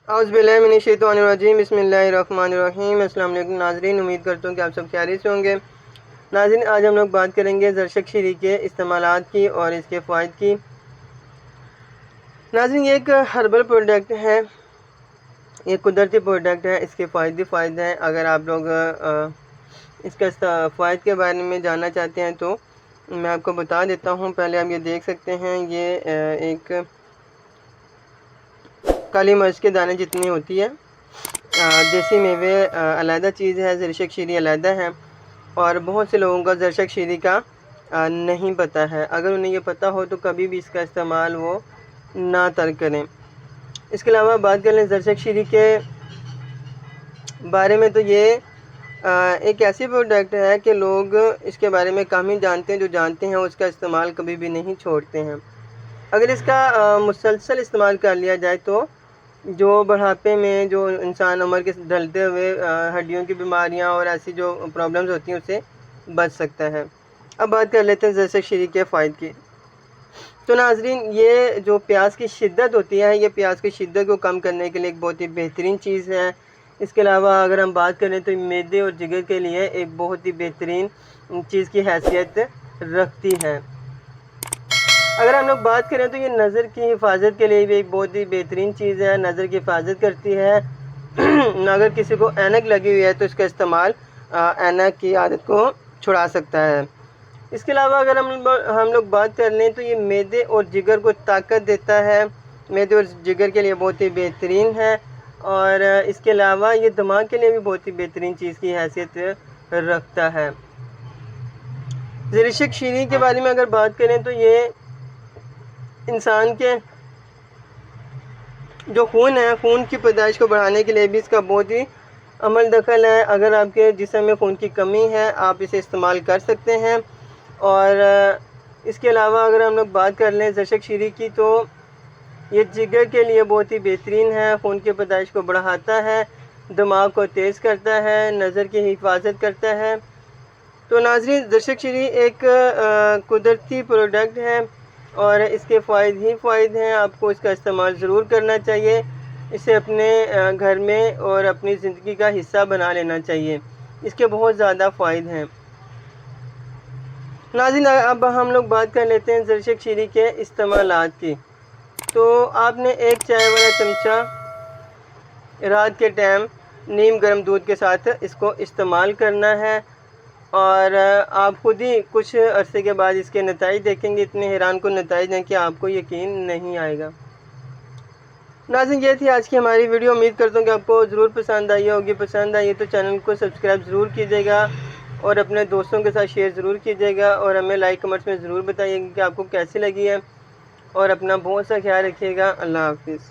औज़ुबिल्लाहिमिनश्शैतानिर्रजीम बिस्मिल्लाहिर्रहमानिर्रहीम। अस्सलाम वालेकुम नाज़रीन, उम्मीद करता हूँ कि आप सब खैरियत से होंगे। नाज़रीन, आज हम लोग बात करेंगे ज़रशक शीरी के इस्तेमालात की और इसके फ़ायदे की। नाज़रीन, ये एक हर्बल प्रोडक्ट है, ये कुदरती प्रोडक्ट है, इसके फ़ायदे हैं। अगर आप लोग इसका फ़ायदे के बारे में जानना चाहते हैं तो मैं आपको बता देता हूँ। पहले आप ये देख सकते हैं, ये एक काली मिर्च के दाने जितनी होती है। देसी मेवे अलहदा चीज़ है, ज़रशक शीरी अलहदा है, और बहुत से लोगों को ज़रशक शीरी का नहीं पता है। अगर उन्हें ये पता हो तो कभी भी इसका इस्तेमाल वो ना तर्क करें। इसके अलावा बात कर लें ज़रशक शीरी के बारे में, तो ये एक ऐसी प्रोडक्ट है कि लोग इसके बारे में कम ही जानते हैं। जो जानते हैं उसका इस्तेमाल कभी भी नहीं छोड़ते हैं। अगर इसका मुसलसल इस्तेमाल कर लिया जाए तो जो बुढ़ापे में जो इंसान उम्र के ढलते हुए हड्डियों की बीमारियां और ऐसी जो प्रॉब्लम्स होती हैं उससे बच सकता है। अब बात कर लेते हैं ज़रशक शीरी के फ़ायदे की। तो नाज़रीन, ये जो प्यास की शिद्दत होती है, ये प्यास की शिद्दत को कम करने के लिए एक बहुत ही बेहतरीन चीज़ है। इसके अलावा अगर हम बात करें तो मैदे और जिगर के लिए एक बहुत ही बेहतरीन चीज़ की हैसियत रखती है। अगर हम लोग बात करें तो ये नज़र की हिफाजत के लिए भी एक बहुत ही बेहतरीन चीज़ है, नज़र की हिफाजत करती है। अगर किसी को ऐनक लगी हुई है तो इसका इस्तेमाल ऐनक की आदत को छुड़ा सकता है। इसके अलावा अगर हम लोग बात कर लें तो ये मैदे और जिगर को ताकत देता है, मैदे और जिगर के लिए बहुत ही बेहतरीन है। और इसके अलावा ये दिमाग के लिए भी बहुत ही बेहतरीन चीज़ की हैसियत रखता है। ज़रशक शीरी के बारे में अगर बात करें तो ये इंसान के जो खून है, खून की पैदाइश को बढ़ाने के लिए भी इसका बहुत ही अमल दखल है। अगर आपके जिस्म में खून की कमी है, आप इसे इस्तेमाल कर सकते हैं। और इसके अलावा अगर हम लोग बात कर लें ज़रशक शीरी की, तो ये जिगर के लिए बहुत ही बेहतरीन है, खून की पैदाइश को बढ़ाता है, दिमाग को तेज़ करता है, नज़र की हिफाजत करता है। तो नाज़रीन, ज़रशक शीरी एक कुदरती प्रोडक्ट है और इसके फ़ायदे ही फ़ायदे हैं। आपको इसका इस्तेमाल ज़रूर करना चाहिए, इसे अपने घर में और अपनी ज़िंदगी का हिस्सा बना लेना चाहिए। इसके बहुत ज़्यादा फ़ायदे हैं। नाज़रीन, अब हम लोग बात कर लेते हैं ज़रशक शीरी के इस्तेमालात की। तो आपने एक चाय वाला चमचा रात के टाइम नीम गर्म दूध के साथ इसको इस्तेमाल करना है, और आप खुद ही कुछ अरसे के बाद इसके नतीजे देखेंगे। इतने हैरान कुन नतीजे हैं कि आपको यकीन नहीं आएगा। नाज़रीन, ये थी आज की हमारी वीडियो। उम्मीद करता हूँ कि आपको ज़रूर पसंद आई होगी। पसंद आई तो चैनल को सब्सक्राइब ज़रूर कीजिएगा और अपने दोस्तों के साथ शेयर ज़रूर कीजिएगा, और हमें लाइक कमेंट्स में ज़रूर बताइएगा कि आपको कैसी लगी है। और अपना बहुत सा ख्याल रखिएगा। अल्लाह हाफ़िज़।